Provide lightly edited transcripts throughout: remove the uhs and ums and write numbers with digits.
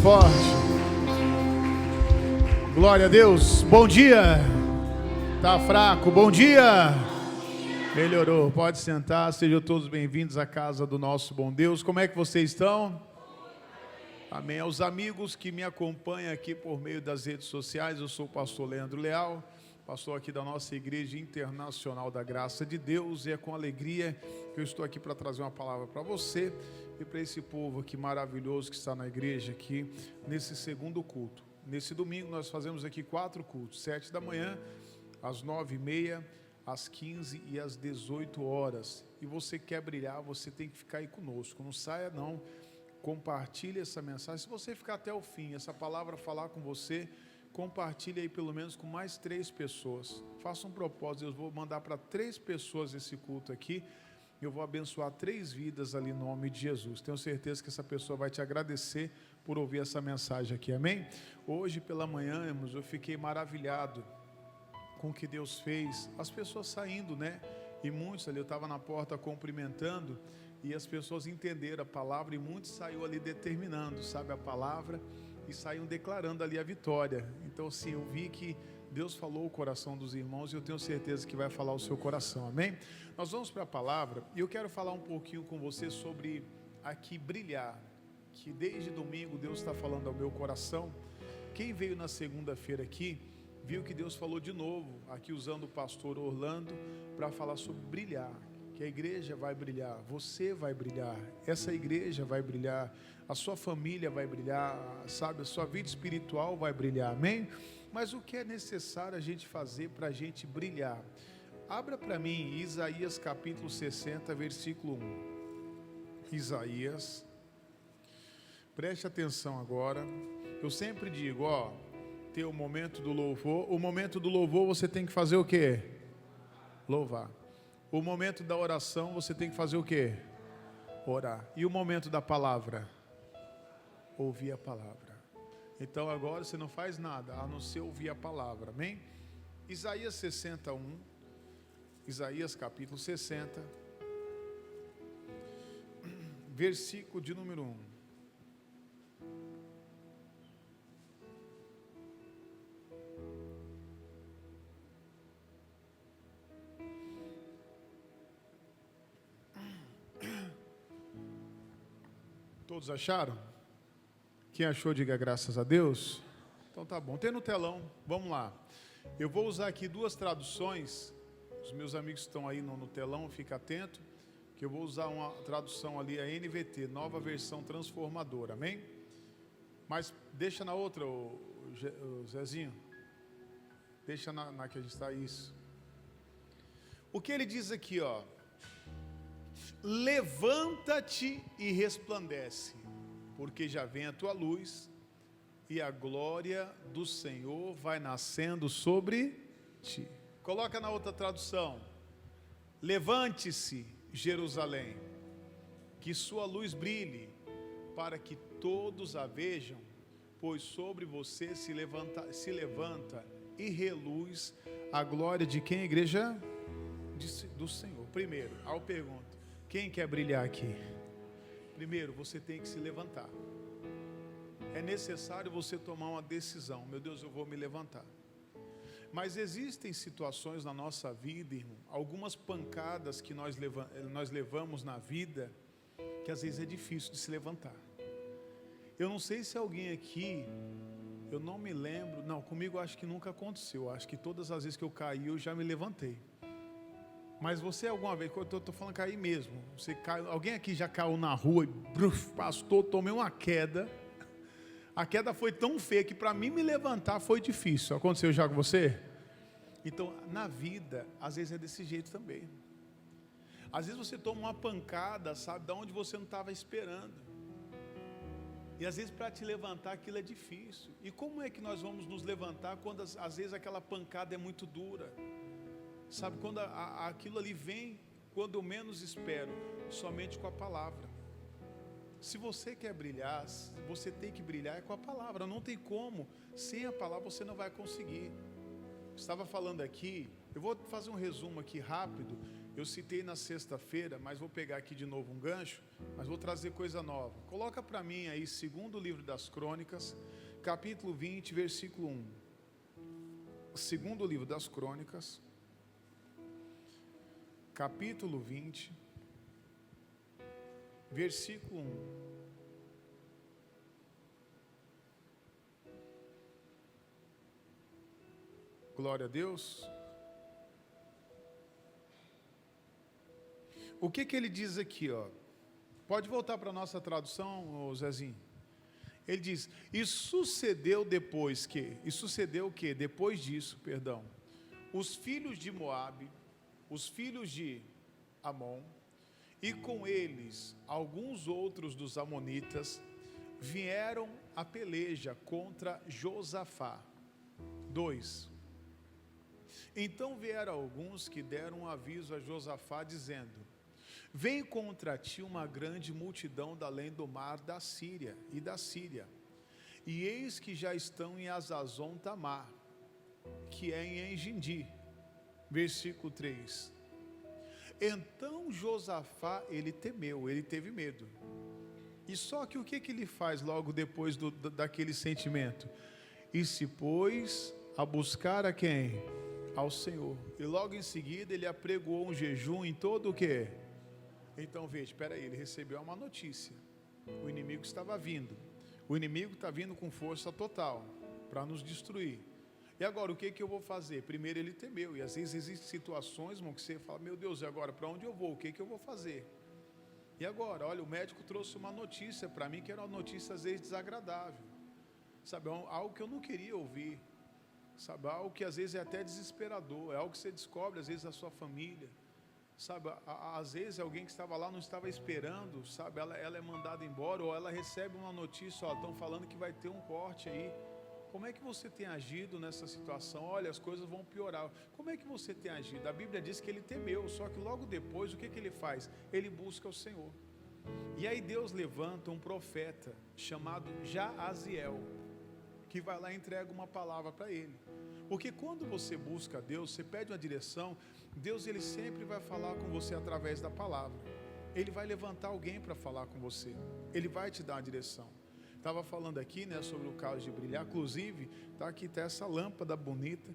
forte. Glória a Deus. Bom dia. Tá fraco? Bom dia. Melhorou. Pode sentar. Sejam todos bem-vindos à casa do nosso bom Deus. Como é que vocês estão? Amém. Aos amigos que me acompanham aqui por meio das redes sociais, eu sou o pastor Leandro Leal, pastor aqui da nossa Igreja Internacional da Graça de Deus, e é com alegria que eu estou aqui para trazer uma palavra para você e para esse povo aqui maravilhoso que está na igreja aqui, nesse segundo culto. Nesse domingo nós fazemos aqui 4 cultos, 7 da manhã, às 9h30, às 15 e às 18 horas. E você quer brilhar, você tem que ficar aí conosco, não saia não. Compartilhe essa mensagem. Se você ficar até o fim, essa palavra falar com você, compartilhe aí pelo menos com mais 3 pessoas. Faça um propósito, eu vou mandar para 3 pessoas esse culto aqui. Eu vou abençoar 3 vidas ali no nome de Jesus. Tenho certeza que essa pessoa vai te agradecer por ouvir essa mensagem aqui, amém? Hoje pela manhã, irmãos, eu fiquei maravilhado com o que Deus fez. As pessoas saindo, né? E muitos ali, eu estava na porta cumprimentando, e as pessoas entenderam a palavra, e muitos saíram ali determinando, sabe, a palavra, e saíram declarando ali a vitória. Então assim, eu vi que Deus falou o coração dos irmãos, e eu tenho certeza que vai falar o seu coração, amém? Nós vamos para a palavra, e eu quero falar um pouquinho com você sobre aqui brilhar, que desde domingo Deus está falando ao meu coração. Quem veio na segunda-feira aqui, viu que Deus falou de novo, aqui usando o pastor Orlando, para falar sobre brilhar. Que a igreja vai brilhar, você vai brilhar, essa igreja vai brilhar, a sua família vai brilhar, sabe, a sua vida espiritual vai brilhar, amém? Mas o que é necessário a gente fazer para a gente brilhar? Abra para mim Isaías capítulo 60, versículo 1. Isaías, preste atenção agora. Eu sempre digo, tem o momento do louvor. O momento do louvor você tem que fazer o quê? Louvar. O momento da oração você tem que fazer o quê? Orar. E o momento da palavra? Ouvir a palavra. Então agora você não faz nada a não ser ouvir a palavra, amém? Isaías 61, Isaías capítulo 60, versículo de número 1. Todos acharam? Quem achou, diga graças a Deus. Então tá bom, tem no telão, vamos lá. Eu vou usar aqui 2 traduções. Os meus amigos que estão aí no telão, fica atento, que eu vou usar uma tradução ali, a NVT, Nova Versão Transformadora, amém? Mas deixa na outra, o Zezinho. Deixa na que a gente está, isso. O que ele diz aqui, levanta-te e resplandece, porque já vem a tua luz, e a glória do Senhor vai nascendo sobre ti. Coloca na outra tradução. Levante-se, Jerusalém, que sua luz brilhe, para que todos a vejam, pois sobre você se levanta e reluz a glória de quem, igreja? Do Senhor. Primeiro, eu pergunto, quem quer brilhar aqui? Primeiro, você tem que se levantar. É necessário você tomar uma decisão. Meu Deus, eu vou me levantar. Mas existem situações na nossa vida, irmão, algumas pancadas que nós levamos na vida, que às vezes é difícil de se levantar. Eu não sei se alguém aqui, eu não me lembro, não, comigo acho que nunca aconteceu. Acho que todas as vezes que eu caí, eu já me levantei. Mas você alguma vez, eu estou falando cair mesmo, você caiu, alguém aqui já caiu na rua e pastor, tomei uma queda. A queda foi tão feia que para mim me levantar foi difícil. Aconteceu já com você? Então, na vida, às vezes é desse jeito também. Às vezes você toma uma pancada, sabe, da onde você não estava esperando. E às vezes para te levantar aquilo é difícil. E como é que nós vamos nos levantar quando às vezes aquela pancada é muito dura? Sabe, quando aquilo ali vem, quando eu menos espero, somente com a palavra. Se você quer brilhar, você tem que brilhar com a palavra, não tem como, sem a palavra você não vai conseguir. Estava falando aqui, eu vou fazer um resumo aqui rápido, Eu citei na sexta-feira, mas vou pegar aqui de novo um gancho, mas vou trazer coisa nova. Coloca para mim aí, segundo livro das Crônicas, capítulo 20, versículo 1. Segundo livro das Crônicas, capítulo 20, versículo 1. Glória a Deus. O que ele diz aqui, ó? Pode voltar para a nossa tradução, Zezinho. Ele diz: e sucedeu depois que, e sucedeu o que? Depois disso, perdão, os filhos de Moabe, os filhos de Amon, e com eles alguns outros dos amonitas, vieram a peleja contra Josafá. 2. Então vieram alguns que deram um aviso a Josafá, dizendo: vem contra ti uma grande multidão da além do mar da Síria e da Síria, e eis que já estão em Azazon Tamar, que é em Engedi. Versículo 3. Então Josafá, ele temeu, ele teve medo. E só que o que ele faz logo depois daquele sentimento? E se pôs a buscar a quem? Ao Senhor. E logo em seguida ele apregoou um jejum em todo o quê? Então veja, espera aí, ele recebeu uma notícia. O inimigo estava vindo. O inimigo está vindo com força total para nos destruir. E agora o que eu vou fazer? Primeiro ele temeu. E às vezes existem situações, irmão, que você fala: meu Deus, e agora para onde eu vou? O que eu vou fazer? E agora, olha, o médico trouxe uma notícia para mim que era uma notícia às vezes desagradável. Sabe, algo que eu não queria ouvir. Sabe, algo que às vezes é até desesperador. É algo que você descobre às vezes da sua família. Sabe, às vezes alguém que estava lá não estava esperando, sabe, ela é mandada embora, ou ela recebe uma notícia: ó, estão falando que vai ter um corte aí. Como é que você tem agido nessa situação? Olha, as coisas vão piorar. Como é que você tem agido? A Bíblia diz que ele temeu, só que logo depois, o que ele faz? Ele busca o Senhor. E aí Deus levanta um profeta chamado Jaaziel, que vai lá e entrega uma palavra para ele. Porque quando você busca a Deus, você pede uma direção, Deus ele sempre vai falar com você através da palavra. Ele vai levantar alguém para falar com você. Ele vai te dar uma direção. Estava falando aqui, né, sobre o caso de brilhar. Inclusive, tá essa lâmpada bonita,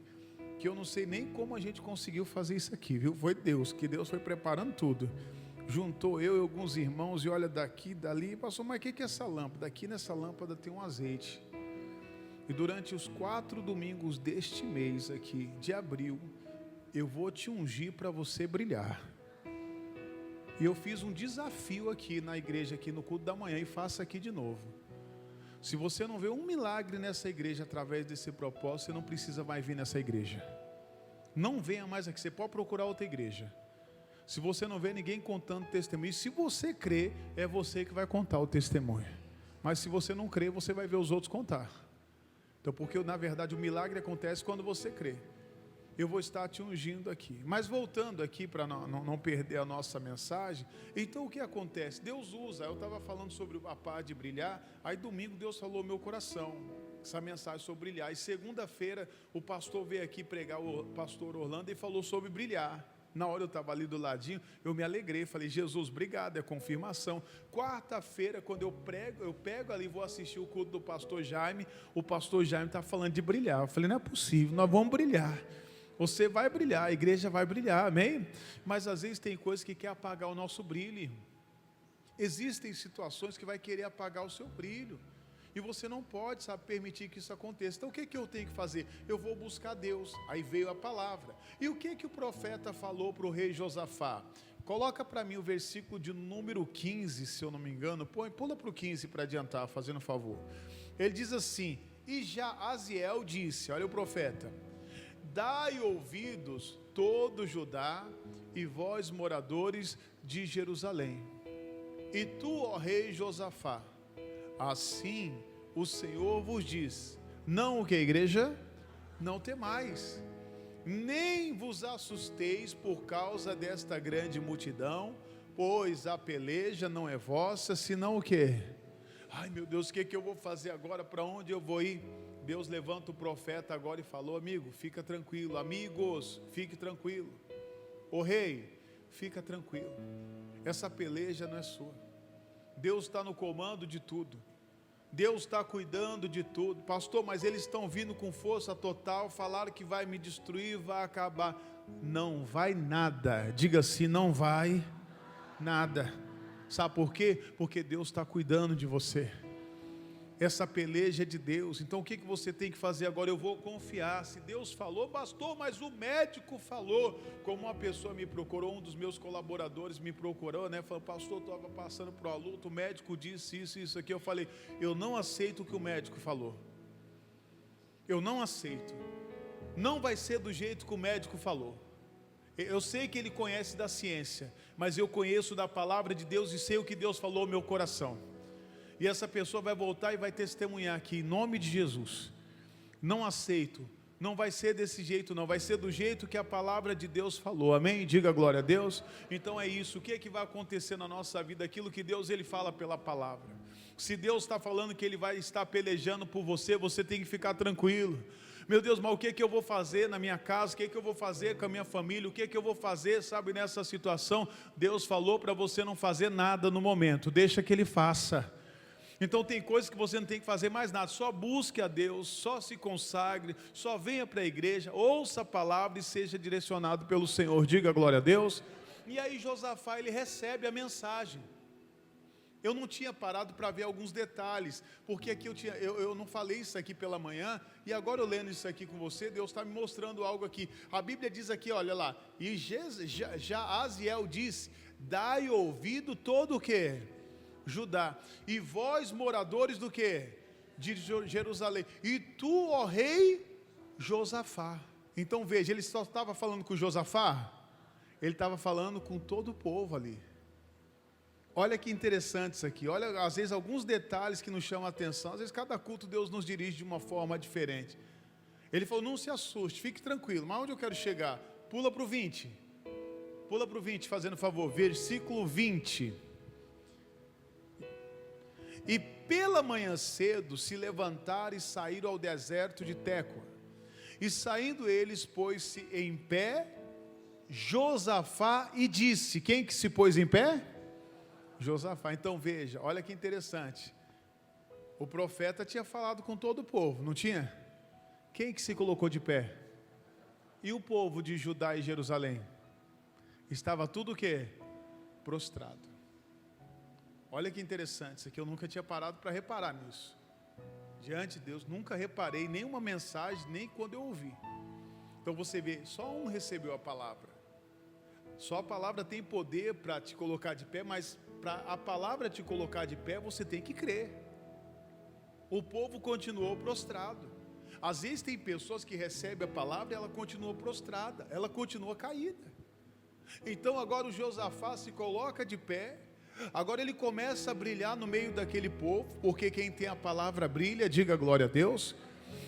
que eu não sei nem como a gente conseguiu fazer isso aqui, viu? Foi Deus, que Deus foi preparando tudo. Juntou eu e alguns irmãos, e olha, daqui, dali, e passou: mas o que é essa lâmpada? Aqui nessa lâmpada tem um azeite. E durante os 4 domingos deste mês aqui, de abril, eu vou te ungir para você brilhar. E eu fiz um desafio aqui na igreja, aqui no culto da manhã, e faço aqui de novo. Se você não vê um milagre nessa igreja através desse propósito, você não precisa mais vir nessa igreja. Não venha mais aqui, você pode procurar outra igreja. Se você não vê ninguém contando testemunho, se você crê, é você que vai contar o testemunho. Mas se você não crê, você vai ver os outros contar. Então, porque na verdade o milagre acontece quando você crê. Eu vou estar te ungindo aqui. Mas voltando aqui para não perder a nossa mensagem. Então o que acontece? Deus usa. Eu estava falando sobre a paz de brilhar. Aí domingo Deus falou no meu coração essa mensagem sobre brilhar. E segunda-feira o pastor veio aqui pregar, o pastor Orlando, e falou sobre brilhar. Na hora eu estava ali do ladinho, eu me alegrei, falei: Jesus, obrigado, é confirmação. Quarta-feira, quando eu pego ali, vou assistir o culto do pastor Jaime. O pastor Jaime está falando de brilhar. Eu falei: não é possível, nós vamos brilhar. Você vai brilhar, a igreja vai brilhar, amém? Mas às vezes tem coisas que quer apagar o nosso brilho. Existem situações que vai querer apagar o seu brilho. E você não pode, sabe, permitir que isso aconteça. Então o que eu tenho que fazer? Eu vou buscar Deus. Aí veio a palavra. E o que o profeta falou para o rei Josafá? Coloca para mim o versículo de número 15, se eu não me engano. Pula para o 15 para adiantar, fazendo um favor. Ele diz assim: e Jaaziel disse, olha o profeta: dai ouvidos todo Judá e vós moradores de Jerusalém. E tu, ó rei Josafá, assim o Senhor vos diz: não o que, igreja? Não temais, nem vos assusteis por causa desta grande multidão, pois a peleja não é vossa, senão o que? Ai meu Deus, o que eu vou fazer agora? Para onde eu vou ir? Deus levanta o profeta agora e falou: amigo, fica tranquilo. Amigos, fique tranquilo. O rei, fica tranquilo. Essa peleja não é sua. Deus está no comando de tudo. Deus está cuidando de tudo. Pastor, mas eles estão vindo com força total, falaram que vai me destruir, vai acabar. Não vai nada. Diga assim, não vai nada. Sabe por quê? Porque Deus está cuidando de você. Essa peleja é de Deus. Então o que você tem que fazer agora? Eu vou confiar. Se Deus falou, pastor, mas o médico falou. Como uma pessoa me procurou, um dos meus colaboradores me procurou, né? Falou, pastor, eu estava passando por uma luta, o médico disse isso, isso aqui. Eu falei, eu não aceito o que o médico falou. Eu não aceito. Não vai ser do jeito que o médico falou. Eu sei que ele conhece da ciência, mas eu conheço da palavra de Deus e sei o que Deus falou ao meu coração. E essa pessoa vai voltar e vai testemunhar aqui, em nome de Jesus. Não aceito, não vai ser desse jeito não, vai ser do jeito que a palavra de Deus falou, amém? Diga glória a Deus. Então é isso, o que é que vai acontecer na nossa vida? Aquilo que Deus ele fala pela palavra. Se Deus está falando que Ele vai estar pelejando por você, você tem que ficar tranquilo. Meu Deus, mas o que é que eu vou fazer na minha casa? O que é que eu vou fazer com a minha família? O que é que eu vou fazer, sabe, nessa situação? Deus falou para você não fazer nada no momento, deixa que Ele faça. Então tem coisas que você não tem que fazer mais nada, só busque a Deus, só se consagre, só venha para a igreja, ouça a palavra e seja direcionado pelo Senhor, diga glória a Deus. E aí Josafá, ele recebe a mensagem. Eu não tinha parado para ver alguns detalhes, porque aqui eu não falei isso aqui pela manhã, e agora eu lendo isso aqui com você, Deus está me mostrando algo aqui. A Bíblia diz aqui, olha lá, e Jaziel disse, dai ouvido todo o quê? Judá, e vós moradores do que? De Jerusalém, e tu, ó rei Josafá. Então veja, ele só estava falando com Josafá? Ele estava falando com todo o povo ali. Olha que interessante isso aqui, olha às vezes alguns detalhes que nos chamam a atenção, às vezes cada culto Deus nos dirige de uma forma diferente. Ele falou, não se assuste, fique tranquilo, mas onde eu quero chegar? Pula para o 20, fazendo favor, versículo 20. E pela manhã cedo se levantaram e saíram ao deserto de Tecoa. E saindo eles, pôs-se em pé Josafá e disse, quem que se pôs em pé? Josafá. Então veja, olha que interessante. O profeta tinha falado com todo o povo, não tinha? Quem que se colocou de pé? E o povo de Judá e Jerusalém? Estava tudo o quê? Prostrado. Olha que interessante, isso aqui eu nunca tinha parado para reparar nisso. Diante de Deus, nunca reparei nenhuma mensagem, nem quando eu ouvi. Então você vê, só um recebeu a palavra. Só a palavra tem poder para te colocar de pé, mas para a palavra te colocar de pé, você tem que crer. O povo continuou prostrado. Às vezes tem pessoas que recebem a palavra e ela continua prostrada, ela continua caída. Então agora o Josafá se coloca de pé. Agora ele começa a brilhar no meio daquele povo, porque quem tem a palavra brilha, diga glória a Deus.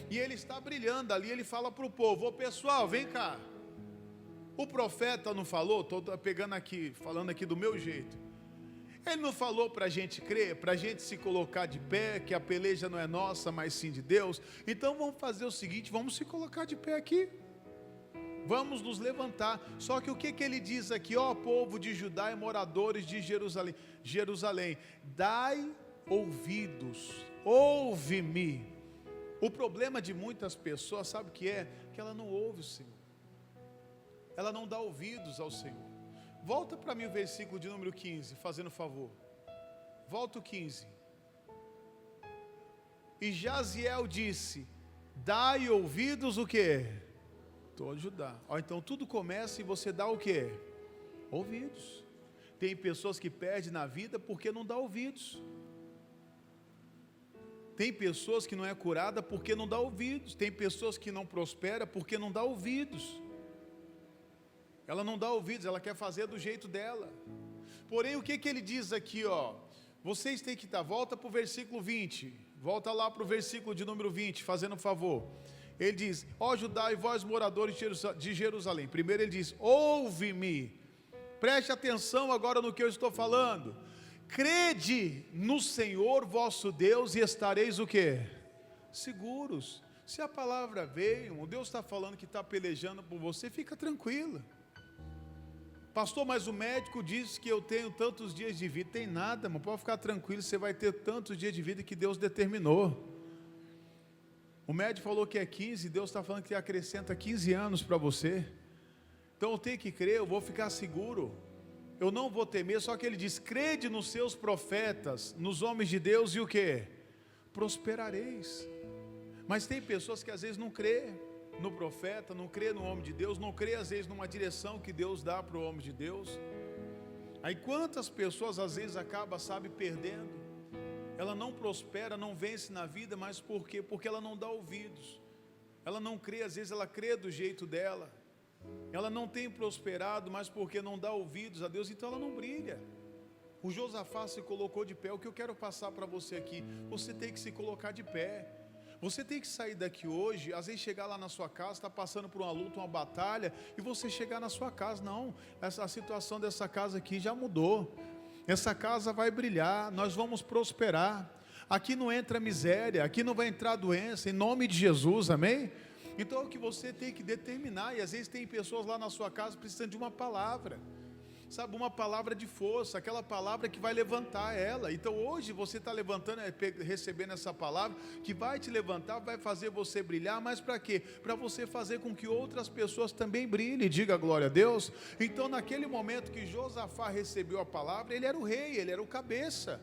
E ele está brilhando ali, ele fala para o povo, ô pessoal, vem cá. O profeta não falou, estou pegando aqui, falando aqui do meu jeito. Ele não falou para a gente crer, para a gente se colocar de pé, que a peleja não é nossa, mas sim de Deus. Então vamos fazer o seguinte, vamos se colocar de pé aqui. Vamos nos levantar. Só que o que ele diz aqui? Ó povo de Judá e moradores de Jerusalém, dai ouvidos, ouve-me. O problema de muitas pessoas, sabe o que é? Que ela não ouve o Senhor. Ela não dá ouvidos ao Senhor. Volta para mim o versículo de número 15, fazendo favor. Volta o 15. E Jaziel disse, dai ouvidos o quê? Todo Judá. Então tudo começa e você dá o quê? Ouvidos. Tem pessoas que perdem na vida porque não dá ouvidos. Tem pessoas que não é curada porque não dá ouvidos. Tem pessoas que não prospera porque não dá ouvidos. Ela não dá ouvidos, ela quer fazer do jeito dela. Porém, o que ele diz aqui, ó? Vocês têm que dar, volta para o versículo 20. Volta lá para o versículo de número 20, fazendo um favor. Ele diz, ó Judá e vós moradores de Jerusalém. Primeiro ele diz, ouve-me. Preste atenção agora no que eu estou falando. Crede no Senhor vosso Deus e estareis o quê? Seguros. Se a palavra veio, o Deus está falando que está pelejando por você, fica tranquilo. Pastor, mas o médico disse que eu tenho tantos dias de vida. Tem nada, irmão, pode ficar tranquilo, você vai ter tantos dias de vida que Deus determinou. O médico falou que é 15, Deus está falando que acrescenta 15 anos para você. Então eu tenho que crer, eu vou ficar seguro, eu não vou temer. Só que ele diz, crede nos seus profetas, nos homens de Deus, e o que? Prosperareis. Mas tem pessoas que às vezes não crê no profeta, não crê no homem de Deus, não crê às vezes numa direção que Deus dá para o homem de Deus. Aí quantas pessoas às vezes acabam, perdendo. Ela não prospera, não vence na vida, mas por quê? Porque ela não dá ouvidos. Ela não crê, às vezes ela crê do jeito dela. Ela não tem prosperado, mas porque não dá ouvidos a Deus, então ela não brilha. O Josafá se colocou de pé. O que eu quero passar para você aqui, você tem que se colocar de pé. Você tem que sair daqui hoje, às vezes chegar lá na sua casa, está passando por uma luta, uma batalha, e você chegar na sua casa, não, a situação dessa casa aqui já mudou, essa casa vai brilhar, nós vamos prosperar, aqui não entra miséria, aqui não vai entrar doença, em nome de Jesus, amém? Então é o que você tem que determinar, e às vezes tem pessoas lá na sua casa precisando de uma palavra, sabe, uma palavra de força, aquela palavra que vai levantar ela. Então hoje você está levantando, recebendo essa palavra, que vai te levantar, vai fazer você brilhar, mas para quê? Para você fazer com que outras pessoas também brilhem, diga glória a Deus. Então naquele momento que Josafá recebeu a palavra, ele era o rei, ele era o cabeça.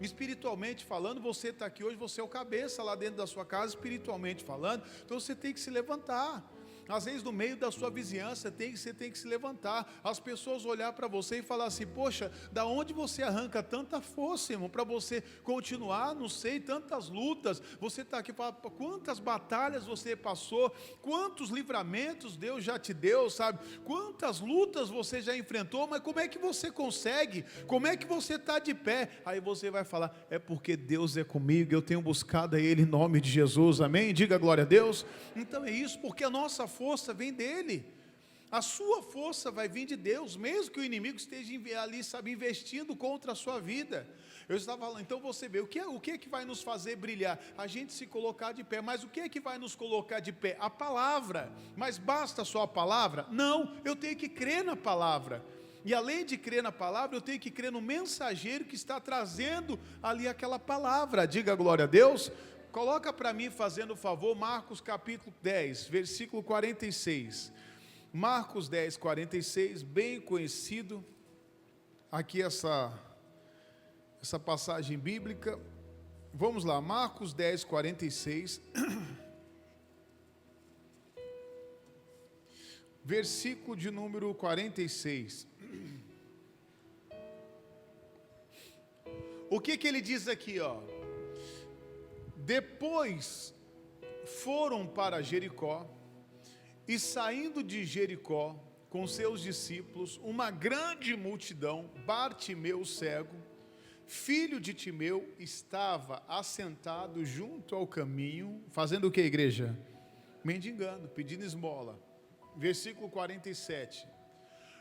Espiritualmente falando, você está aqui hoje, você é o cabeça lá dentro da sua casa, espiritualmente falando, então você tem que se levantar. Às vezes no meio da sua vizinhança você tem que se levantar, as pessoas olhar para você e falar assim, poxa, da onde você arranca tanta força, irmão, para você continuar, não sei, tantas lutas, você está aqui, fala, quantas batalhas você passou, quantos livramentos Deus já te deu, sabe, quantas lutas você já enfrentou, mas como é que você consegue, como é que você está de pé? Aí você vai falar, é porque Deus é comigo, eu tenho buscado a Ele em nome de Jesus, amém? Diga glória a Deus. Então é isso, porque a nossa força vem dele, a sua força vai vir de Deus, mesmo que o inimigo esteja ali, sabe, investindo contra a sua vida. Eu estava falando, então você vê, o que é que vai nos fazer brilhar? A gente se colocar de pé. Mas o que é que vai nos colocar de pé? A palavra. Mas basta só a palavra? Não, eu tenho que crer na palavra. E além de crer na palavra, eu tenho que crer no mensageiro que está trazendo ali aquela palavra. Diga glória a Deus. Coloca para mim, fazendo o favor, Marcos capítulo 10, versículo 46. Marcos 10, 46, bem conhecido, aqui essa passagem bíblica. Vamos lá, Marcos 10, 46. Versículo de número 46. O que ele diz aqui, ó? Depois foram para Jericó, e saindo de Jericó, com seus discípulos, uma grande multidão, Bartimeu cego, filho de Timeu, estava assentado junto ao caminho, fazendo o que, igreja? Mendigando, pedindo esmola. Versículo 47.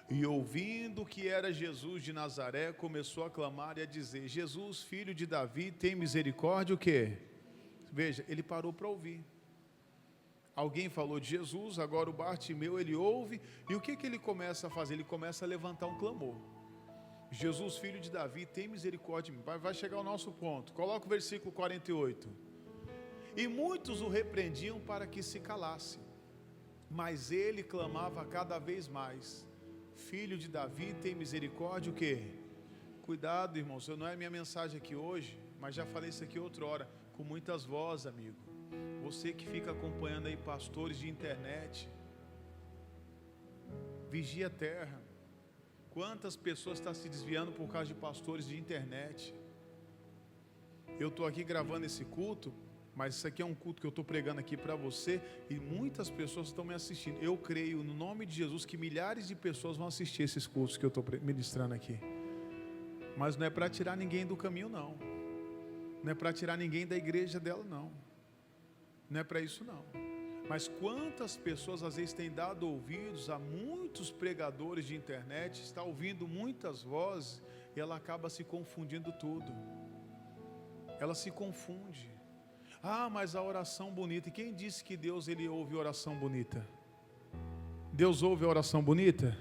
E ouvindo que era Jesus de Nazaré, começou a clamar e a dizer, Jesus, filho de Davi, tem misericórdia, o quê? Veja, ele parou para ouvir. Alguém falou de Jesus, agora o Bartimeu, ele ouve, e o que ele começa a fazer? Ele começa a levantar um clamor. Jesus, filho de Davi, tem misericórdia de mim. Vai chegar ao nosso ponto. Coloca o versículo 48. E muitos o repreendiam para que se calasse, mas ele clamava cada vez mais, filho de Davi, tem misericórdia, o quê? Cuidado, irmãos, não é minha mensagem aqui hoje, mas já falei isso aqui outra hora, com muitas vozes, amigo. Você que fica acompanhando aí pastores de internet, vigia a terra. Quantas pessoas estão se desviando por causa de pastores de internet? Eu estou aqui gravando esse culto, mas isso aqui é um culto que eu estou pregando aqui para você, e muitas pessoas estão me assistindo. Eu creio no nome de Jesus que milhares de pessoas vão assistir esses cultos que eu estou ministrando aqui. Mas não é para tirar ninguém do caminho, não. Não é para tirar ninguém da igreja dela, não. Não é para isso, não. Mas quantas pessoas às vezes têm dado ouvidos a muitos pregadores de internet, está ouvindo muitas vozes, e ela acaba se confundindo tudo. Ela se confunde. Ah, mas a oração bonita. E quem disse que Deus ele ouve oração bonita? Deus ouve a oração bonita?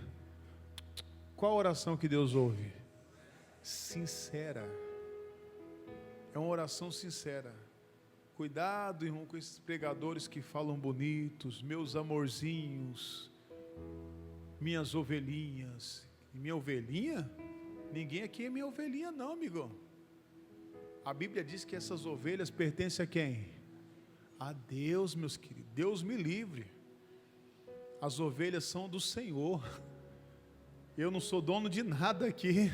qual oração que Deus ouve? Sincera. É uma oração sincera. Cuidado, irmão, com esses pregadores que falam bonitos, meus amorzinhos, minhas ovelhinhas. E minha ovelhinha? Ninguém aqui é minha ovelhinha não, amigo. A Bíblia diz que essas ovelhas pertencem a quem? A Deus, meus queridos. Deus me livre. As ovelhas são do Senhor. Eu não sou dono de nada aqui.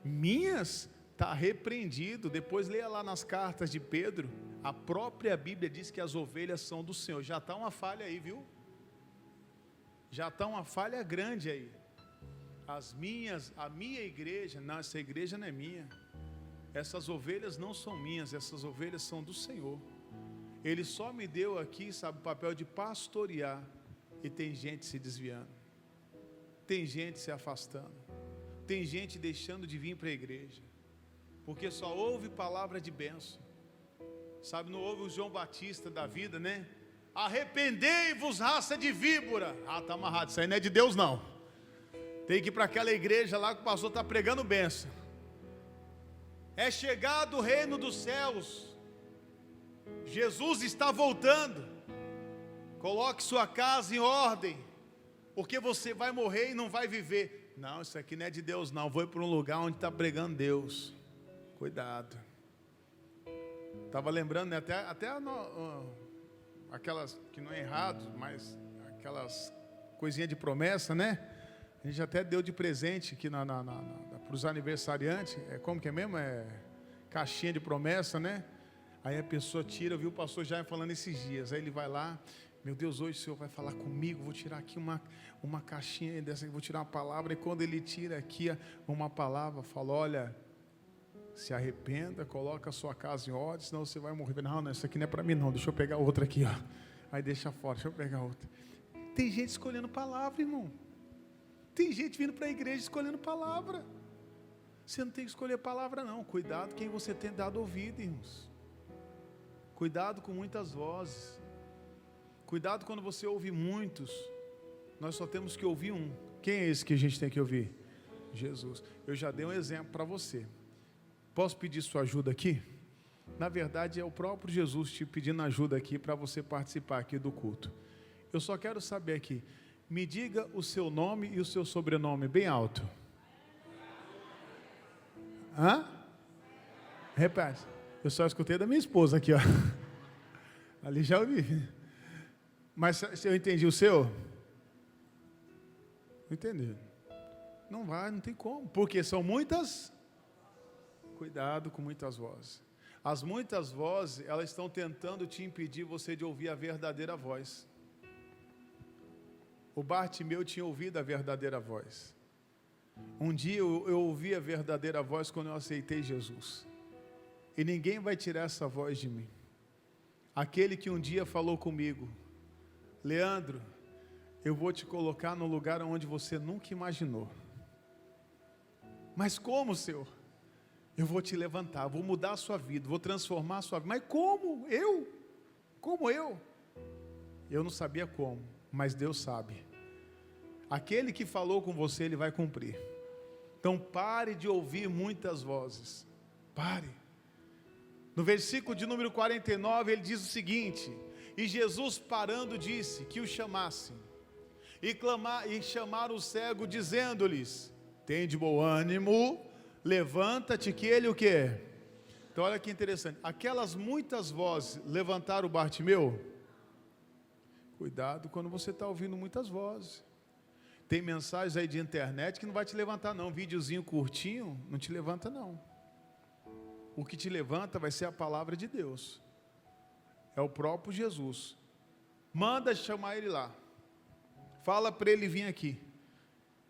Minhas, está repreendido. Depois leia lá nas cartas de Pedro. A própria Bíblia diz que as ovelhas são do Senhor. Já está uma falha aí, viu? Já está uma falha grande aí. As minhas, a minha igreja, não, essa igreja não é minha. Essas ovelhas não são minhas, essas ovelhas são do Senhor. Ele só me deu aqui, sabe, o papel de pastorear. E tem gente se desviando. Tem gente se afastando. Tem gente deixando de vir para a igreja. Porque só ouve palavra de bênção. Sabe, não ouve o João Batista da vida, né? Arrependei-vos, raça de víbora. Ah, está amarrado, isso aí não é de Deus não. Tem que ir para aquela igreja lá que o pastor está pregando bênção. É chegado o reino dos céus. Jesus está voltando. Coloque sua casa em ordem, porque você vai morrer e não vai viver. Não, isso aqui não é de Deus não. Vou para um lugar onde está pregando Deus. Cuidado. Estava lembrando, né, até aquelas que não é errado, mas aquelas coisinhas de promessa, né? A gente até deu de presente aqui para os aniversariantes. Como que é mesmo? Caixinha de promessa, né? Aí a pessoa tira, eu vi o pastor Jair falando esses dias. Aí ele vai lá, meu Deus, hoje o Senhor vai falar comigo. Vou tirar aqui uma caixinha dessa, vou tirar uma palavra. E quando ele tira aqui uma palavra, fala: olha, se arrependa, coloca a sua casa em ordem, senão você vai morrer. Não, isso aqui não é para mim não, deixa eu pegar outra aqui, ó. Aí deixa fora, deixa eu pegar outra. Tem gente escolhendo palavra, irmão. Tem gente vindo para a igreja escolhendo palavra. Você não tem que escolher palavra não. Cuidado quem você tem dado ouvido, irmãos. Cuidado com muitas vozes. Cuidado quando você ouve muitos. Nós só temos que ouvir um. Quem é esse que a gente tem que ouvir? Jesus. Eu já dei um exemplo para você. Posso pedir sua ajuda aqui? Na verdade é o próprio Jesus te pedindo ajuda aqui para você participar aqui do culto. Eu só quero saber aqui. Me diga o seu nome e o seu sobrenome bem alto. Hã? Repete. Eu só escutei da minha esposa aqui, ó. Ali já ouvi. Mas eu entendi o seu? Não entendi. Não vai, não tem como. Porque são muitas. Cuidado com muitas vozes. As muitas vozes, elas estão tentando te impedir você de ouvir a verdadeira voz. O Bartimeu tinha ouvido a verdadeira voz. Um dia eu ouvi a verdadeira voz quando eu aceitei Jesus. E ninguém vai tirar essa voz de mim. Aquele que um dia falou comigo: Leandro, eu vou te colocar no lugar onde você nunca imaginou. Mas como, Senhor? Eu vou te levantar, vou mudar a sua vida, vou transformar a sua vida. Mas como? Eu? Como eu? Eu não sabia como, mas Deus sabe. Aquele que falou com você, Ele vai cumprir. Então pare de ouvir muitas vozes. Pare. No versículo de número 49, ele diz o seguinte: e Jesus parando disse que o chamassem. E chamaram o cego, dizendo-lhes: tende bom ânimo, levanta-te, que ele o quê? Então olha que interessante, aquelas muitas vozes levantaram o Bartimeu. Cuidado quando você está ouvindo muitas vozes. Tem mensagens aí de internet que não vai te levantar não, um videozinho curtinho não te levanta não. O que te levanta vai ser a palavra de Deus. É o próprio Jesus. Manda chamar ele lá. Fala para ele vir aqui.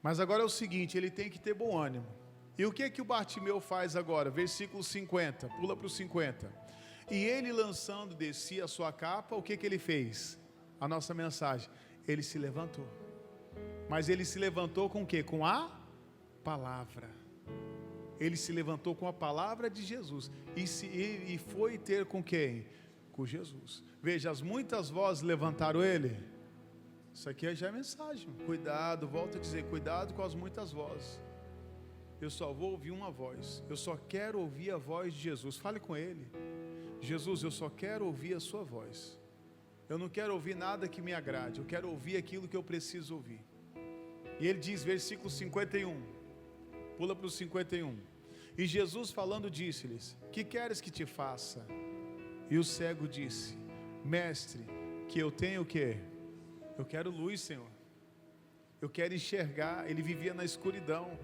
Mas agora é o seguinte, ele tem que ter bom ânimo. E o que o Bartimeu faz agora? Versículo 50, pula para o 50. E ele lançando de si a sua capa, o que ele fez? A nossa mensagem, ele se levantou. Mas ele se levantou com o quê? Com a palavra. Ele se levantou com a palavra de Jesus. E foi ter com quem? Com Jesus. Veja, as muitas vozes levantaram ele. Isso aqui já é mensagem. Cuidado, volto a dizer, cuidado com as muitas vozes. eu só vou ouvir uma voz. Eu só quero ouvir a voz de Jesus. Fale com Ele. Jesus, eu só quero ouvir a sua voz. Eu não quero ouvir nada que me agrade. Eu quero ouvir aquilo que eu preciso ouvir. E ele diz, versículo 51. Pula para o 51. E Jesus falando disse-lhes: que queres que te faça? E o cego disse: mestre, que eu tenho o quê? Eu quero luz, Senhor. Eu quero enxergar. Ele vivia na escuridão.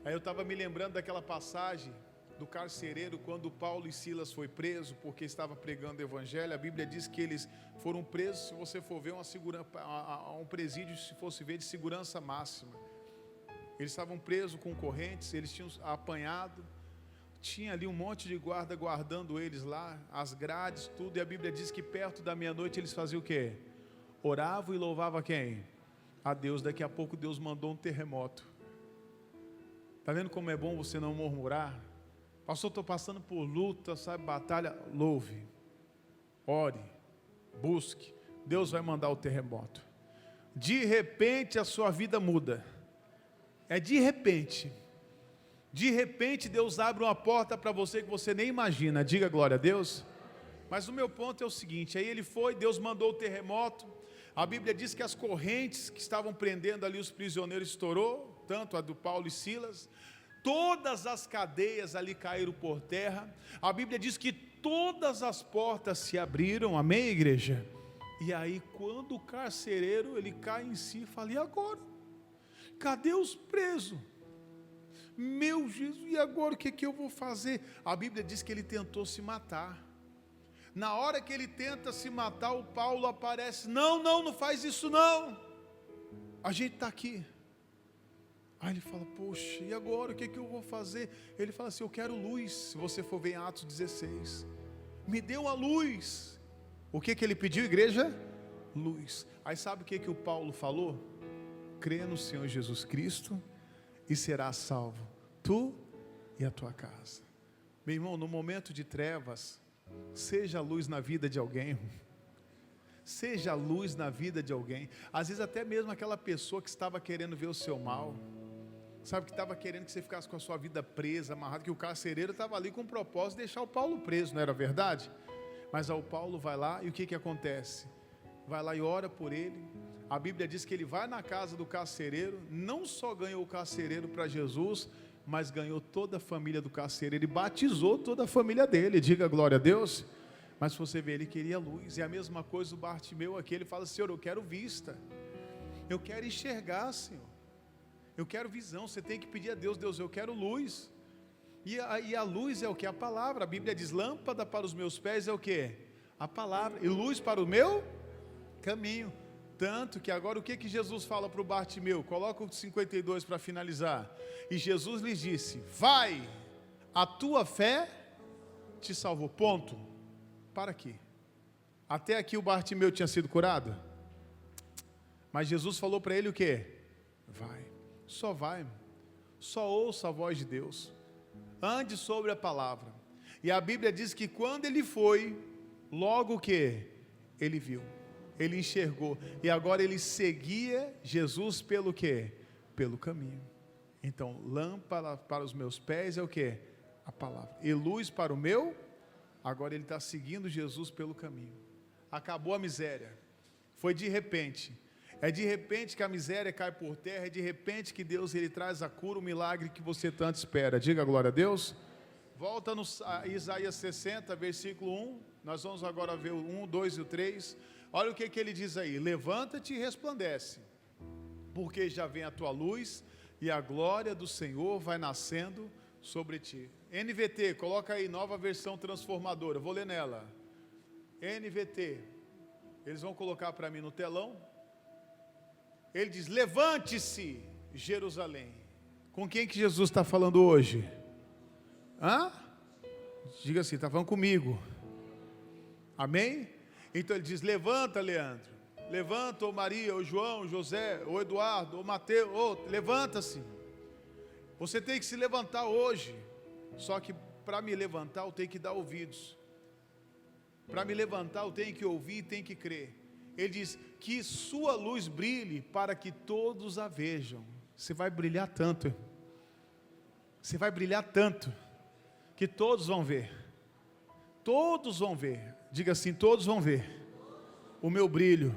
Aí eu estava me lembrando daquela passagem do carcereiro, quando Paulo e Silas foi preso porque estava pregando o evangelho. A Bíblia diz que eles foram presos, se você for ver, um presídio, se fosse ver, de segurança máxima. Eles estavam presos com correntes, eles tinham apanhado, tinha ali um monte de guarda guardando eles lá, as grades, tudo. E a Bíblia diz que perto da meia-noite eles faziam o quê? Oravam e louvavam quem? A Deus. Daqui a pouco Deus mandou um terremoto. Está vendo como é bom você não murmurar? Pastor, estou passando por luta, sabe, batalha. Louve, ore, busque. Deus vai mandar o terremoto. De repente a sua vida muda. É de repente. De repente Deus abre uma porta para você que você nem imagina. Diga glória a Deus. Mas o meu ponto é o seguinte: aí ele foi, Deus mandou o terremoto. A Bíblia diz que as correntes que estavam prendendo ali os prisioneiros estourou, tanto a do Paulo e Silas. Todas as cadeias ali caíram por terra. A Bíblia diz que todas as portas se abriram. Amém, igreja? E aí quando o carcereiro ele cai em si, fala: e agora? Cadê os presos? Meu Jesus, e agora o que eu vou fazer? A Bíblia diz que ele tentou se matar. Na hora que ele tenta se matar, o Paulo aparece: não faz isso não, a gente está aqui. Aí ele fala: poxa, e agora o que eu vou fazer? Ele fala assim: eu quero luz. Se você for ver em Atos 16, me deu a luz. O que ele pediu, igreja? Luz. Aí sabe o que o Paulo falou? Crê no Senhor Jesus Cristo e serás salvo, tu e a tua casa. Meu irmão, no momento de trevas, seja a luz na vida de alguém. Seja a luz na vida de alguém. Às vezes até mesmo aquela pessoa que estava querendo ver o seu mal, sabe, que estava querendo que você ficasse com a sua vida presa, amarrado, que o carcereiro estava ali com o propósito de deixar o Paulo preso, não era verdade? Mas o Paulo vai lá e o que acontece? Vai lá e ora por ele. A Bíblia diz que ele vai na casa do carcereiro, não só ganhou o carcereiro para Jesus, mas ganhou toda a família do carcereiro, ele batizou toda a família dele. Diga glória a Deus. Mas se você vê, ele queria luz. E a mesma coisa o Bartimeu aqui, ele fala: Senhor, eu quero vista, eu quero enxergar, Senhor, eu quero visão. Você tem que pedir a Deus: Deus, eu quero luz. E a luz é o que? A palavra. A Bíblia diz: lâmpada para os meus pés é o que? A palavra. E luz para o meu caminho. Tanto que agora o que Jesus fala para o Bartimeu? Coloca o 52 para finalizar. E Jesus lhes disse: vai, a tua fé te salvou. Ponto. Para aqui. Até aqui o Bartimeu tinha sido curado. Mas Jesus falou para ele o que? Vai. Só vai. Só ouça a voz de Deus. Ande sobre a palavra. E a Bíblia diz que quando ele foi, logo que ele viu, ele enxergou, e agora ele seguia Jesus pelo quê? Pelo caminho. Então, lâmpada para os meus pés é o quê? A palavra. E luz para o meu. Agora ele está seguindo Jesus pelo caminho. Acabou a miséria. Foi de repente. É de repente que a miséria cai por terra. É de repente que Deus ele traz a cura, o milagre que você tanto espera. Diga glória a Deus. Volta a Isaías 60, versículo 1. Nós vamos agora ver o 1, 2 e o 3. Olha o que ele diz aí: levanta-te e resplandece, porque já vem a tua luz, e a glória do Senhor vai nascendo sobre ti. NVT, coloca aí, nova versão transformadora, vou ler nela. NVT, eles vão colocar para mim no telão. Ele diz: levante-se, Jerusalém. Com quem que Jesus está falando hoje? Diga assim, está falando comigo. Amém? Então ele diz: levanta, Leandro, levanta, ô Maria, ô João, ô José, ô Eduardo, ô Mateus, levanta-se. Você tem que se levantar hoje. Só que para me levantar eu tenho que dar ouvidos. Para me levantar eu tenho que ouvir e tenho que crer. Ele diz: que sua luz brilhe para que todos a vejam. Você vai brilhar tanto. Você vai brilhar tanto, que todos vão ver. Todos vão ver. Diga assim, todos vão ver o meu brilho.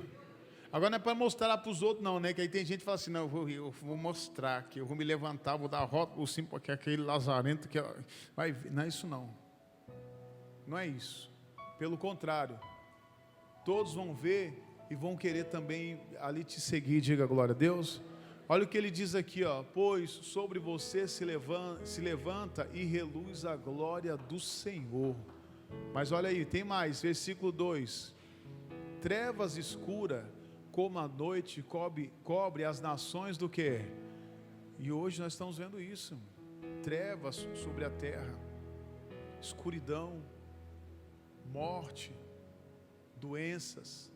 Agora não é para mostrar para os outros não, né? Que aí tem gente que fala assim, não, eu vou mostrar aqui, eu vou me levantar, vou dar a rota, assim, porque aquele lazarento que vai ver. Não é isso não. Não é isso. Pelo contrário, todos vão ver e vão querer também ali te seguir. Diga glória a Deus. Olha o que ele diz aqui, ó. Pois sobre você se levanta e reluz a glória do Senhor. Mas olha aí, tem mais, versículo 2. Trevas escuras como a noite cobre as nações do quê? E hoje nós estamos vendo isso. Trevas sobre a terra, escuridão, morte, doenças,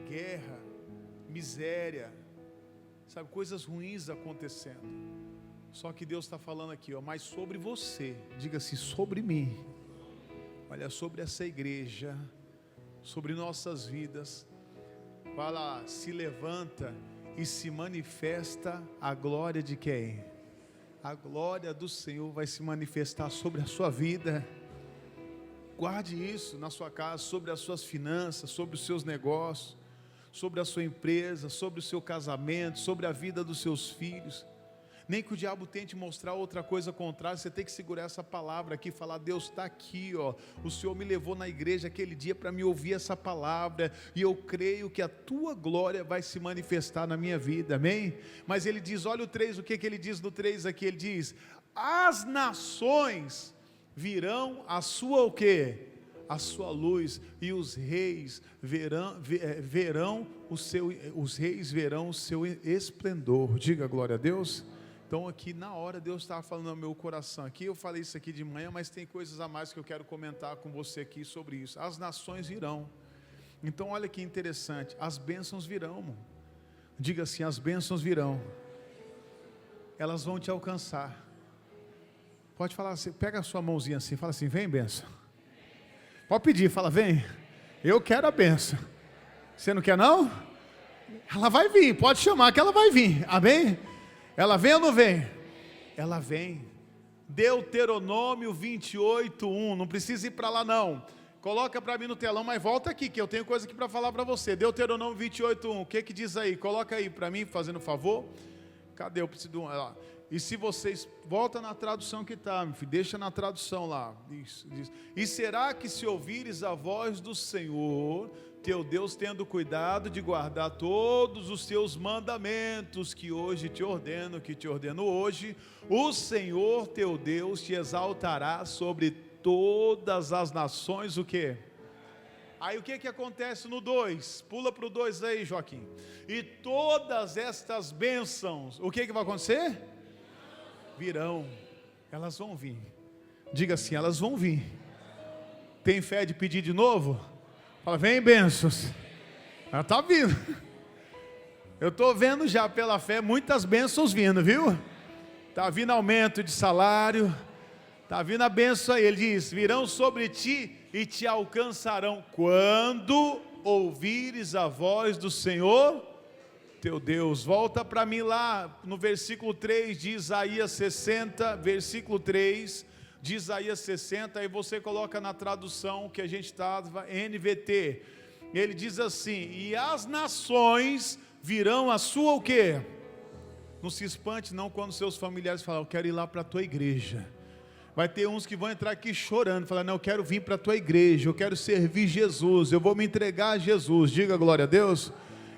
guerra, miséria, sabe, coisas ruins acontecendo. Só que Deus está falando aqui, ó, mas sobre você, diga-se sobre mim, olha, sobre essa igreja, sobre nossas vidas, fala, se levanta e se manifesta a glória de quem? A glória do Senhor vai se manifestar sobre a sua vida. Guarde isso na sua casa, sobre as suas finanças, sobre os seus negócios, sobre a sua empresa, sobre o seu casamento, sobre a vida dos seus filhos. Nem que o diabo tente mostrar outra coisa contrária, você tem que segurar essa palavra aqui, falar, Deus está aqui, ó, o Senhor me levou na igreja aquele dia para me ouvir essa palavra, e eu creio que a tua glória vai se manifestar na minha vida, amém? Mas ele diz, olha o 3, o que ele diz no 3 aqui? Ele diz, as nações virão a sua o quê? A sua luz, e os reis verão o seu esplendor. Diga glória a Deus. Então aqui na hora Deus estava falando no meu coração aqui, eu falei isso aqui de manhã, mas tem coisas a mais que eu quero comentar com você aqui sobre isso. As nações virão. Então olha que interessante, as bênçãos virão. Diga assim, as bênçãos virão. Elas vão te alcançar. Pode falar assim, pega a sua mãozinha assim, fala assim, vem bênção. Pode pedir, fala, vem. Eu quero a bênção. Você não quer não? Ela vai vir, pode chamar que ela vai vir, amém? Ela vem ou não vem? Ela vem. Deuteronômio 28:1. Não precisa ir para lá não. Coloca para mim no telão, mas volta aqui que eu tenho coisa aqui para falar para você. Deuteronômio 28:1. O que diz aí? Coloca aí para mim, fazendo favor. Cadê? Eu preciso de um. Lá. E se vocês volta na tradução que está, meu filho, deixa na tradução lá. Isso, diz. E será que se ouvires a voz do Senhor teu Deus, tendo cuidado de guardar todos os teus mandamentos que te ordeno hoje, o Senhor teu Deus te exaltará sobre todas as nações, o quê? Aí o que acontece no 2? Pula para o 2 aí, Joaquim. E todas estas bênçãos, o que vai acontecer? Virão, elas vão vir. Diga assim, elas vão vir. Tem fé de pedir de novo? Fala, vem bênçãos. Ela está vindo. Eu estou vendo já pela fé muitas bênçãos vindo, viu? Está vindo aumento de salário. Está vindo a bênção aí. Ele diz, virão sobre ti e te alcançarão quando ouvires a voz do Senhor teu Deus. Volta para mim lá no versículo 3 de Isaías 60, versículo 3 de Isaías 60, aí você coloca na tradução que a gente estava, NVT, ele diz assim, e as nações virão a sua o quê? Não se espante não quando seus familiares falam, eu quero ir lá para a tua igreja. Vai ter uns que vão entrar aqui chorando, falar, não, eu quero vir para a tua igreja, eu quero servir Jesus, eu vou me entregar a Jesus, diga glória a Deus.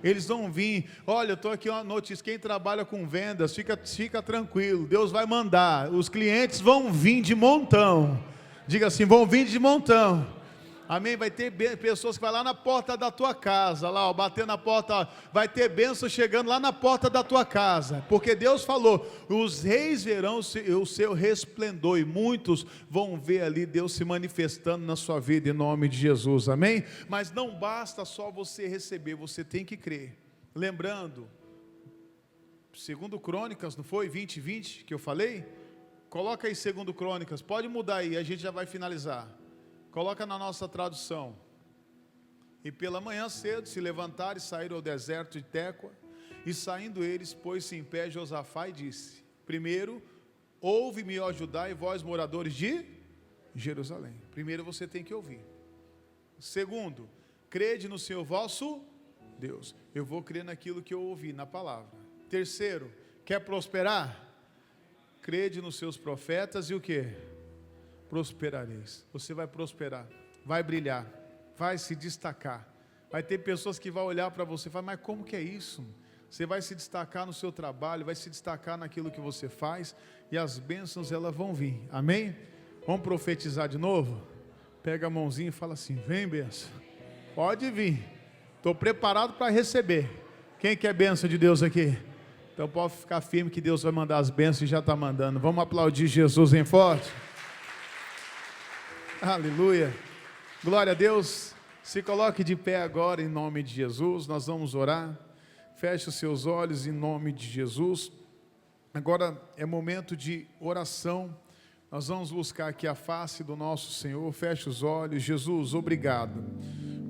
Eles vão vir, olha, eu estou aqui uma notícia, quem trabalha com vendas, fica tranquilo, Deus vai mandar, os clientes vão vir de montão, diga assim, vão vir de montão, amém? Vai ter pessoas que vão lá na porta da tua casa, lá, ó, bater na porta, vai ter bênção chegando lá na porta da tua casa, porque Deus falou, os reis verão o seu resplendor, e muitos vão ver ali Deus se manifestando na sua vida, em nome de Jesus, amém? Mas não basta só você receber, você tem que crer, lembrando, segundo Crônicas, não foi? 20:20 que eu falei? Coloca aí segundo Crônicas, pode mudar aí, a gente já vai finalizar. Coloca na nossa tradução. E pela manhã cedo se levantaram e saíram ao deserto de Tecoa. E saindo eles, pôs-se em pé Josafá e disse, primeiro, ouve-me, ó Judá, e vós, moradores de Jerusalém. Primeiro você tem que ouvir. Segundo, crede no Senhor vosso Deus. Eu vou crer naquilo que eu ouvi, na palavra. Terceiro, quer prosperar? Crede nos seus profetas e o que? Prosperareis. Você vai prosperar, vai brilhar, vai se destacar. Vai ter pessoas que vão olhar para você e falar, mas como que é isso? Você vai se destacar no seu trabalho, vai se destacar naquilo que você faz, e as bênçãos elas vão vir, amém? Vamos profetizar de novo? Pega a mãozinha e fala assim, vem bênção, pode vir, estou preparado para receber. Quem quer bênção de Deus aqui? Então pode ficar firme que Deus vai mandar as bênçãos e já está mandando. Vamos aplaudir Jesus em forte? Aleluia, glória a Deus. Se coloque de pé agora em nome de Jesus, nós vamos orar. Feche os seus olhos em nome de Jesus. Agora é momento de oração. Nós vamos buscar aqui a face do nosso Senhor. Feche os olhos. Jesus, obrigado.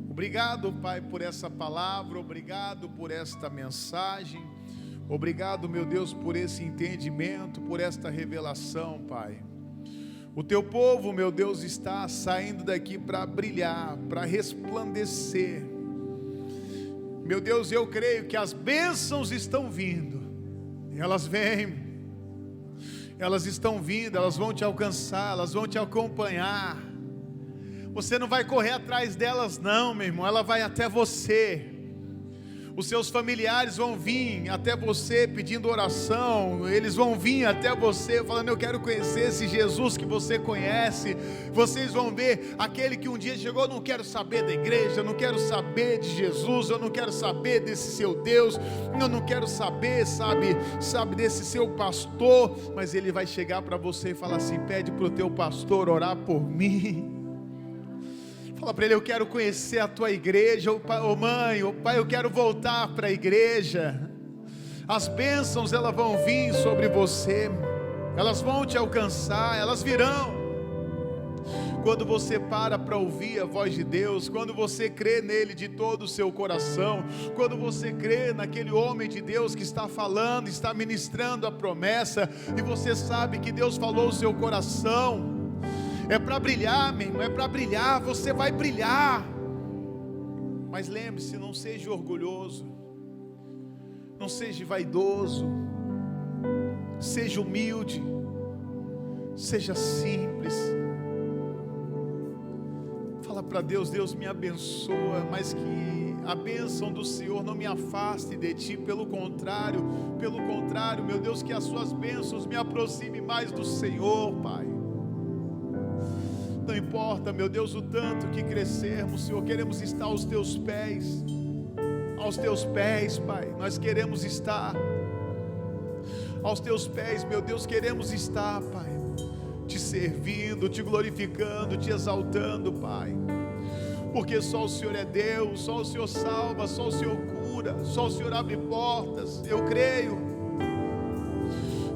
Obrigado, Pai, por essa palavra. Obrigado por esta mensagem. Obrigado, meu Deus, por esse entendimento, por esta revelação, Pai. O teu povo, meu Deus, está saindo daqui para brilhar, para resplandecer. Meu Deus, eu creio que as bênçãos estão vindo. Elas vêm. Elas estão vindo, elas vão te alcançar, elas vão te acompanhar. Você não vai correr atrás delas não, meu irmão, ela vai até você. Os seus familiares vão vir até você pedindo oração, eles vão vir até você falando, eu quero conhecer esse Jesus que você conhece. Vocês vão ver aquele que um dia chegou, não quero saber da igreja, eu não quero saber de Jesus, eu não quero saber desse seu Deus, eu não quero saber, sabe desse seu pastor, mas ele vai chegar para você e falar assim, pede para o teu pastor orar por mim. Fala para ele, eu quero conhecer a tua igreja, ô mãe, ô pai, eu quero voltar para a igreja. As bênçãos elas vão vir sobre você, elas vão te alcançar, elas virão. Quando você para ouvir a voz de Deus, quando você crê nele de todo o seu coração, quando você crê naquele homem de Deus que está falando, está ministrando a promessa, e você sabe que Deus falou o seu coração, é para brilhar, meu irmão, é para brilhar, você vai brilhar. Mas lembre-se, não seja orgulhoso, não seja vaidoso, seja humilde, seja simples. Fala para Deus, Deus me abençoa, mas que a bênção do Senhor não me afaste de Ti, pelo contrário, meu Deus, que as Suas bênçãos me aproximem mais do Senhor, Pai. Não importa, meu Deus, o tanto que crescermos, Senhor, queremos estar aos Teus pés, Pai, nós queremos estar aos Teus pés, meu Deus, queremos estar, Pai, Te servindo, Te glorificando, Te exaltando, Pai, porque só o Senhor é Deus, só o Senhor salva, só o Senhor cura, só o Senhor abre portas. Eu creio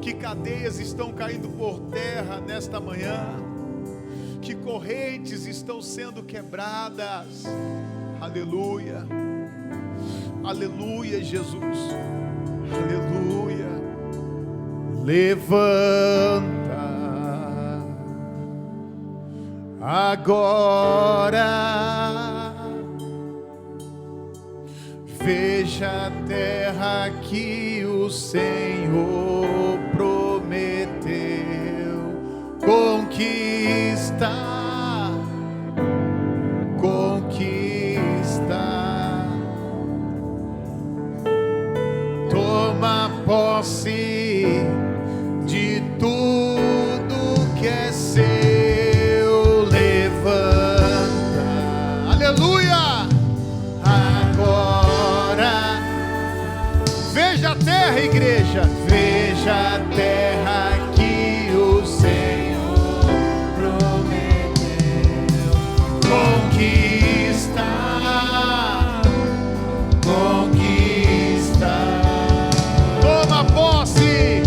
que cadeias estão caindo por terra nesta manhã, que correntes estão sendo quebradas. Aleluia, aleluia, Jesus, aleluia. Levanta agora, veja a terra que o Senhor prometeu conquistar, toma posse de tudo que é seu, levanta, aleluia, agora, veja a terra, igreja, veja a terra que o Senhor prometeu conquistar, toma posse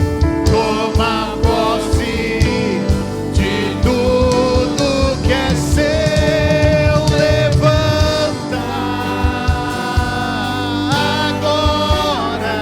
de tudo que é seu, levanta agora,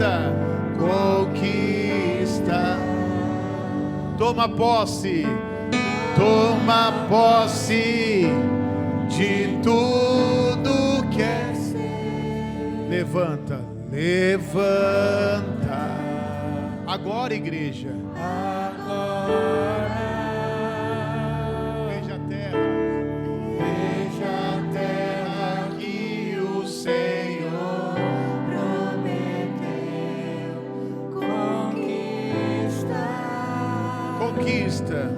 levanta, conquista. Toma posse de tudo que é. Levanta, levanta. Agora, igreja. Agora. Veja a terra que o Senhor prometeu conquistar. Conquista.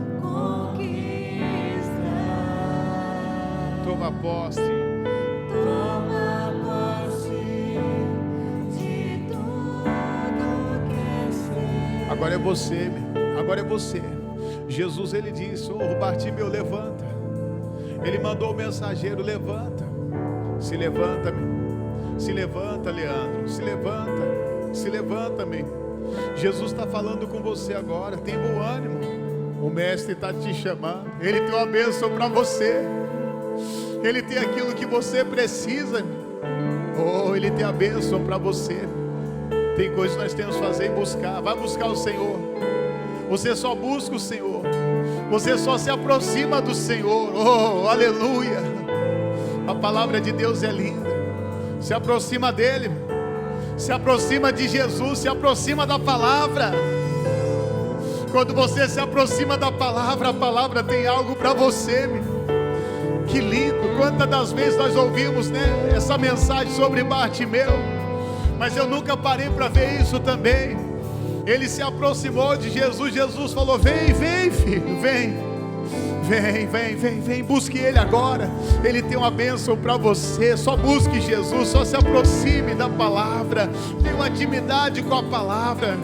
Toma posse de tudo que é seu. Agora é você, agora é você. Jesus, ele disse: oh, Bartimeu, levanta. Ele mandou o mensageiro: levanta. Se levanta, se levanta, Leandro. Se levanta, meu. Jesus está falando com você agora. Tem bom ânimo. O mestre está te chamando. Ele tem uma bênção para você. Ele tem aquilo que você precisa. Oh, Ele tem a bênção para você. Tem coisas que nós temos que fazer e buscar. Vai buscar o Senhor. Você só busca o Senhor. Você só se aproxima do Senhor. Oh, aleluia. A palavra de Deus é linda. Se aproxima dEle. Se aproxima de Jesus. Se aproxima da palavra. Quando você se aproxima da palavra, a palavra tem algo para você, meu. Que lindo. Quantas das vezes nós ouvimos, né, essa mensagem sobre Bartimeu, mas eu nunca parei para ver isso também. Ele se aproximou de Jesus. Jesus falou: vem, filho, vem. Vem, busque Ele agora. Ele tem uma bênção para você. Só busque Jesus, só se aproxime da palavra. Tenha uma intimidade com a palavra.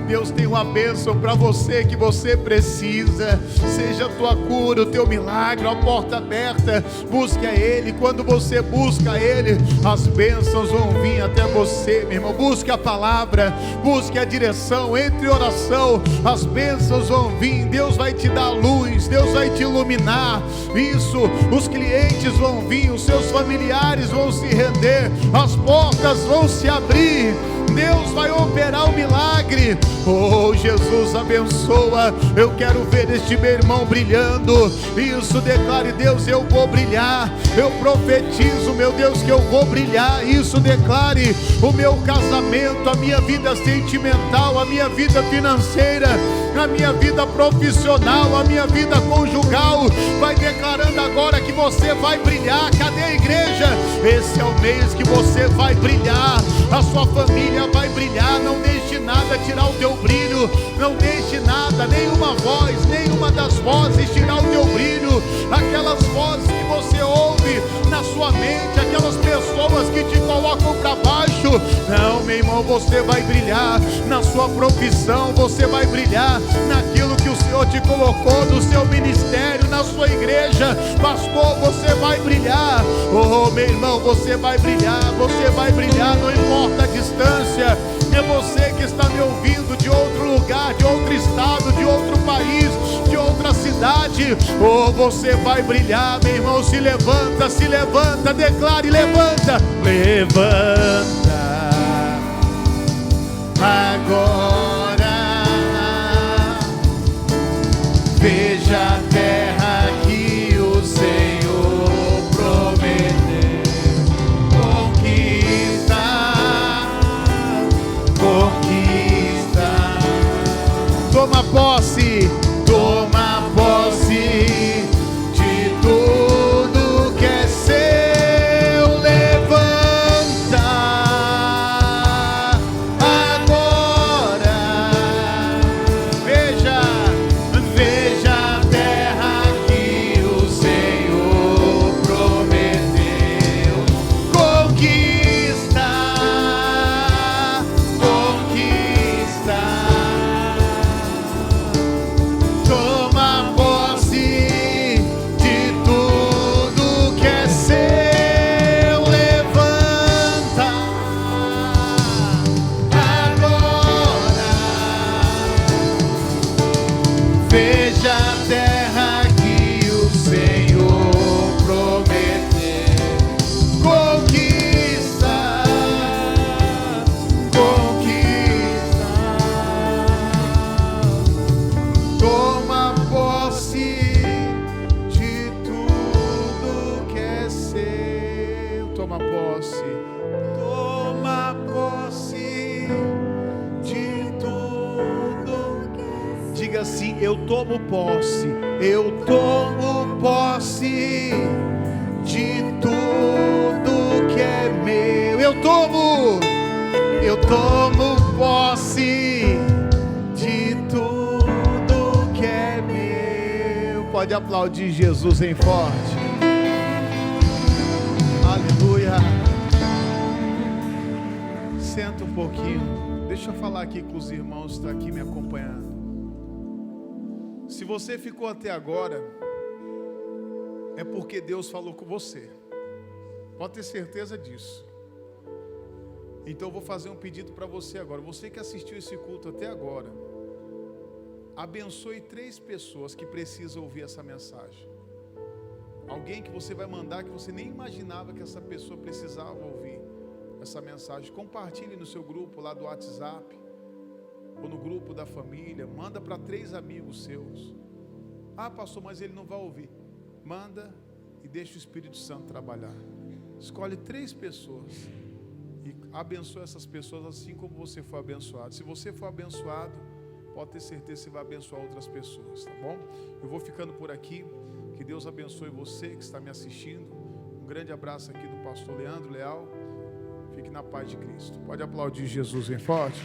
Deus tem uma bênção para você que você precisa. Seja a tua cura, o teu milagre, a porta aberta. Busque a Ele. Quando você busca a Ele, as bênçãos vão vir até você, meu irmão. Busque a palavra, busque a direção. Entre em oração, as bênçãos vão vir. Deus vai te dar luz, Deus vai te iluminar. Isso, os clientes vão vir, os seus familiares vão se render, as portas vão se abrir. Deus vai operar o milagre. Oh, Jesus abençoa. Eu quero ver este meu irmão brilhando. Isso, declare: Deus, eu vou brilhar. Eu profetizo, meu Deus, que eu vou brilhar. Isso, declare: o meu casamento, a minha vida sentimental, a minha vida financeira, a minha vida profissional, a minha vida conjugal. Vai declarando agora que você vai brilhar. Cadê a igreja? Esse é o mês que você vai brilhar. A sua família vai brilhar. Não deixe nada tirar o teu brilho. Não deixe nada, nenhuma voz, nenhuma das vozes tirar o teu brilho. Aquelas vozes que você ouve na sua mente, aquelas pessoas que te colocam para baixo. Não, meu irmão, você vai brilhar na sua profissão. Você vai brilhar naquilo que o Senhor te colocou, no seu ministério, na sua igreja. Pastor, você vai brilhar. Oh, meu irmão, você vai brilhar. Você vai brilhar, não importa a distância. É você que está me ouvindo de outro lugar, de outro estado, de outro país, de outra cidade. Oh, você vai brilhar, meu irmão. Se levanta, declare: levanta, levanta agora. Veja a terra que o Senhor prometeu. Conquista. Toma posse de tudo que é seu. Levanta posse. Toma posse de tudo. Diga assim: eu tomo posse. Eu tomo posse de tudo que é meu. Eu tomo posse de tudo que é meu. Pode aplaudir Jesus em forte. Aleluia. Senta um pouquinho. Deixa eu falar aqui com os irmãos que estão aqui me acompanhando. Se você ficou até agora, é porque Deus falou com você. Pode ter certeza disso. Então eu vou fazer um pedido para você agora. Você que assistiu esse culto até agora, abençoe 3 pessoas que precisam ouvir essa mensagem. Alguém que você vai mandar que você nem imaginava que essa pessoa precisava ouvir essa mensagem. Compartilhe no seu grupo lá do WhatsApp, ou no grupo da família. Manda para 3 amigos seus. Ah, pastor, mas ele não vai ouvir. Manda e deixa o Espírito Santo trabalhar. Escolhe 3 pessoas e abençoa essas pessoas assim como você foi abençoado. Se você for abençoado, pode ter certeza que você vai abençoar outras pessoas, tá bom? Eu vou ficando por aqui. Que Deus abençoe você que está me assistindo. Um grande abraço aqui do pastor Leandro Leal. Fique na paz de Cristo. Pode aplaudir Jesus em forte.